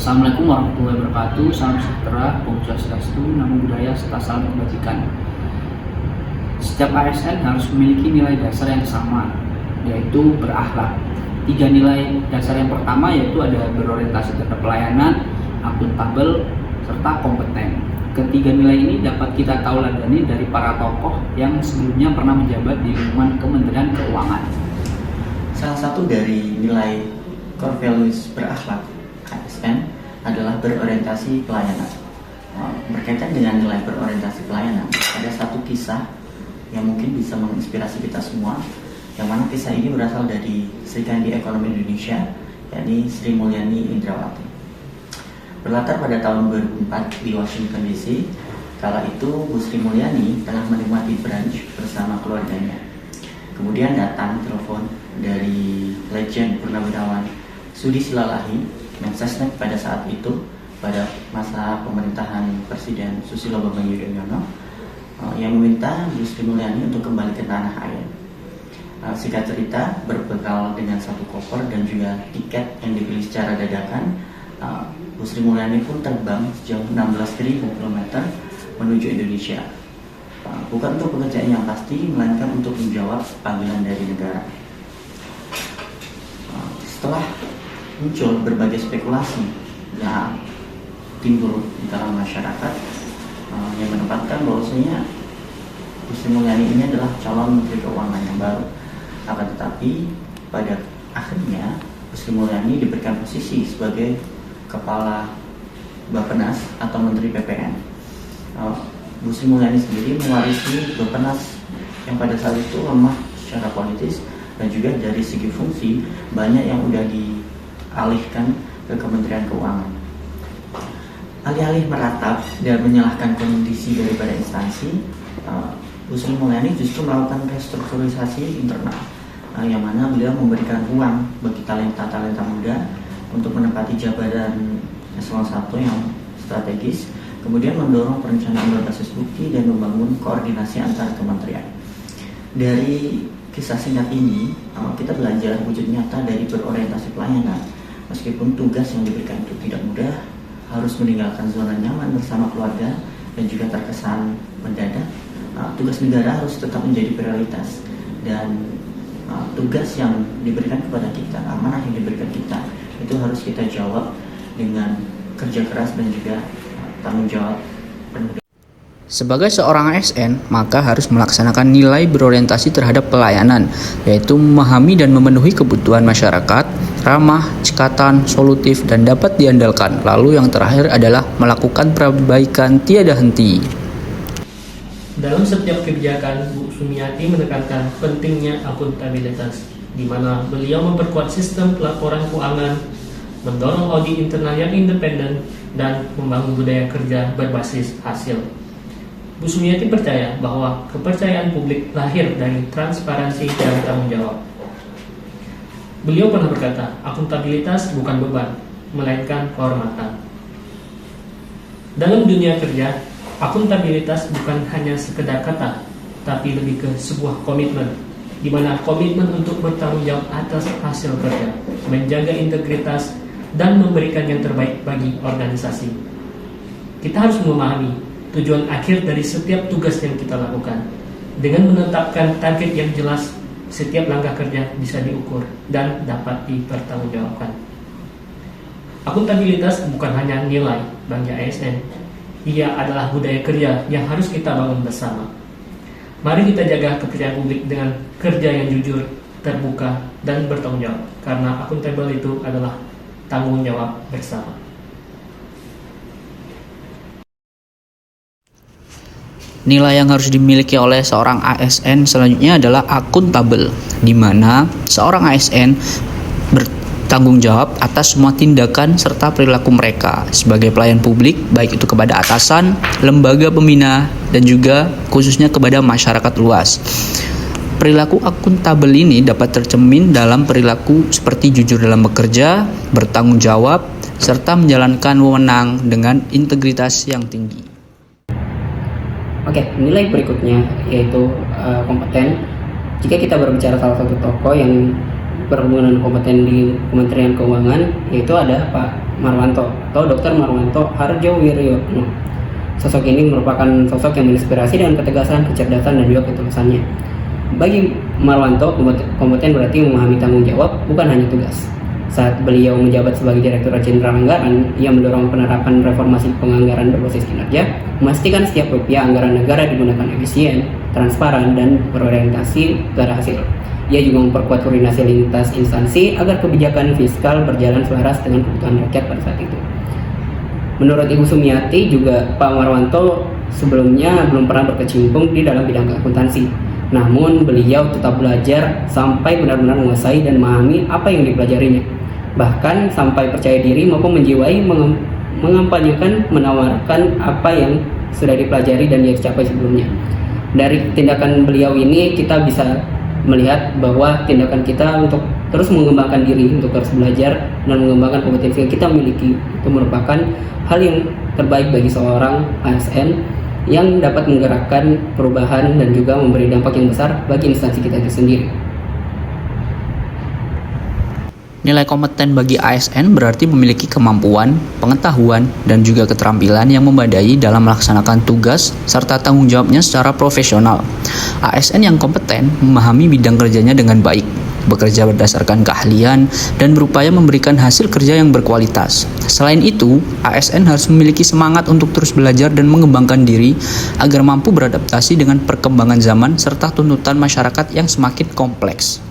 Assalamualaikum warahmatullahi wabarakatuh. Salam sejahtera, Om Swastiastu, Namo Buddhaya, serta salam kebajikan. Setiap ASN harus memiliki nilai dasar yang sama, yaitu berakhlak. 3 nilai dasar yang pertama yaitu ada berorientasi terhadap pelayanan, akuntabel, serta kompeten. Ketiga nilai ini dapat kita tauladani dari para tokoh yang sebelumnya pernah menjabat di lingkungan Kementerian Keuangan. Salah satu dari nilai core values berakhlak ASN adalah berorientasi pelayanan. Berkaitan dengan nilai berorientasi pelayanan, ada satu kisah yang mungkin bisa menginspirasi kita semua, yang mana kisah ini berasal dari Sri Kandi Ekonomi Indonesia, yakni Sri Mulyani Indrawati. Berlatar pada tahun 2004 di Washington DC, kala itu Bu Sri Mulyani tengah menikmati brunch bersama keluarganya. Kemudian datang telepon dari legend purnawirawan Sudi Silalahi, Mensesnek pada saat itu, pada masa pemerintahan Presiden Susilo Bambang Yudhoyono, yang meminta Bu Sri Mulyani untuk kembali ke tanah air. Singkat cerita, berbekal dengan satu koper dan juga tiket yang dibeli secara dadakan, Bu Sri Mulyani pun terbang sejauh 16.000 km menuju Indonesia. Bukan untuk pekerjaan yang pasti, melainkan untuk menjawab panggilan dari negara. Setelah muncul berbagai spekulasi yang timbul di kalangan masyarakat yang menempatkan bahwasanya Bu Sri Mulyani ini adalah calon Menteri Keuangan yang baru. Akan tetapi pada akhirnya Bu Sri Mulyani diberikan posisi sebagai Kepala Bappenas atau Menteri PPN. Bu Sri Mulyani sendiri mewarisi Bappenas yang pada saat itu lemah secara politis dan juga dari segi fungsi banyak yang sudah dialihkan ke Kementerian Keuangan. Alih-alih meratap dan menyalahkan kondisi daripada instansi, Bu Sri Mulyani justru melakukan restrukturisasi internal, yang mana beliau memberikan ruang bagi talenta-talenta muda untuk menempati jabatan eselon 1 yang strategis, kemudian mendorong perencanaan berbasis bukti dan membangun koordinasi antar kementerian. Dari kisah singkat ini, kita belajar wujud nyata dari berorientasi pelayanan. Meskipun tugas yang diberikan itu tidak mudah, harus meninggalkan zona nyaman bersama keluarga dan juga terkesan mendadak, tugas negara harus tetap menjadi prioritas. Dan tugas yang diberikan kepada kita, amanah yang diberikan kita, itu harus kita jawab dengan kerja keras dan juga tanggung jawab penuh. Sebagai seorang ASN, maka harus melaksanakan nilai berorientasi terhadap pelayanan, yaitu memahami dan memenuhi kebutuhan masyarakat, ramah, cekatan, solutif, dan dapat diandalkan. Lalu yang terakhir adalah melakukan perbaikan tiada henti. Dalam setiap kebijakan, Bu Sumiati menekankan pentingnya akuntabilitas, di mana beliau memperkuat sistem pelaporan keuangan, mendorong audit internal yang independen, dan membangun budaya kerja berbasis hasil. Bu Sumiati percaya bahwa kepercayaan publik lahir dari transparansi dan tanggung jawab. Beliau pernah berkata, akuntabilitas bukan beban, melainkan kehormatan. Dalam dunia kerja, akuntabilitas bukan hanya sekedar kata, tapi lebih ke sebuah komitmen, di mana komitmen untuk bertanggung jawab atas hasil kerja, menjaga integritas, dan memberikan yang terbaik bagi organisasi. Kita harus memahami tujuan akhir dari setiap tugas yang kita lakukan. Dengan menetapkan target yang jelas, setiap langkah kerja bisa diukur dan dapat dipertanggungjawabkan. Akuntabilitas bukan hanya nilai bagi ASN, ia adalah budaya kerja yang harus kita bangun bersama. Mari kita jaga kepercayaan publik dengan kerja yang jujur, terbuka, dan bertanggung jawab, karena akuntabel itu adalah tanggung jawab bersama. Nilai yang harus dimiliki oleh seorang ASN selanjutnya adalah akuntabel, di mana seorang ASN bertanggung jawab atas semua tindakan serta perilaku mereka sebagai pelayan publik, baik itu kepada atasan, lembaga pembina, dan juga khususnya kepada masyarakat luas. Perilaku akuntabel ini dapat tercermin dalam perilaku seperti jujur dalam bekerja, bertanggung jawab, serta menjalankan wewenang dengan integritas yang tinggi. Oke, nilai berikutnya yaitu kompeten. Jika kita berbicara salah satu tokoh yang berhubungan kompeten di Kementerian Keuangan, yaitu ada Pak Marwanto atau Dr. Marwanto Harjo Wiryono. Sosok ini merupakan sosok yang menginspirasi dengan ketegasan, kecerdasan, dan juga ketulusannya. Bagi Marwanto, kompeten berarti memahami tanggung jawab, bukan hanya tugas. Saat beliau menjabat sebagai Direktur Jenderal Anggaran, ia mendorong penerapan reformasi penganggaran berbasis kinerja, memastikan setiap rupiah anggaran negara digunakan efisien, transparan, dan berorientasi pada hasil. Ia juga memperkuat koordinasi lintas instansi agar kebijakan fiskal berjalan selaras dengan kebutuhan rakyat pada saat itu. Menurut Ibu Sumiati, juga Pak Marwanto sebelumnya belum pernah berkecimpung di dalam bidang akuntansi. Namun beliau tetap belajar sampai benar-benar menguasai dan memahami apa yang dipelajarinya. Bahkan sampai percaya diri maupun menjiwai mengampanyekan, menawarkan apa yang sudah dipelajari dan dia capai sebelumnya. Dari tindakan beliau ini kita bisa melihat bahwa tindakan kita untuk terus mengembangkan diri, untuk terus belajar dan mengembangkan kompetensi yang kita miliki itu merupakan hal yang terbaik bagi seorang ASN yang dapat menggerakkan perubahan dan juga memberi dampak yang besar bagi instansi kita itu sendiri. Nilai kompeten bagi ASN berarti memiliki kemampuan, pengetahuan, dan juga keterampilan yang memadai dalam melaksanakan tugas serta tanggung jawabnya secara profesional. ASN yang kompeten memahami bidang kerjanya dengan baik, bekerja berdasarkan keahlian, dan berupaya memberikan hasil kerja yang berkualitas. Selain itu, ASN harus memiliki semangat untuk terus belajar dan mengembangkan diri agar mampu beradaptasi dengan perkembangan zaman serta tuntutan masyarakat yang semakin kompleks.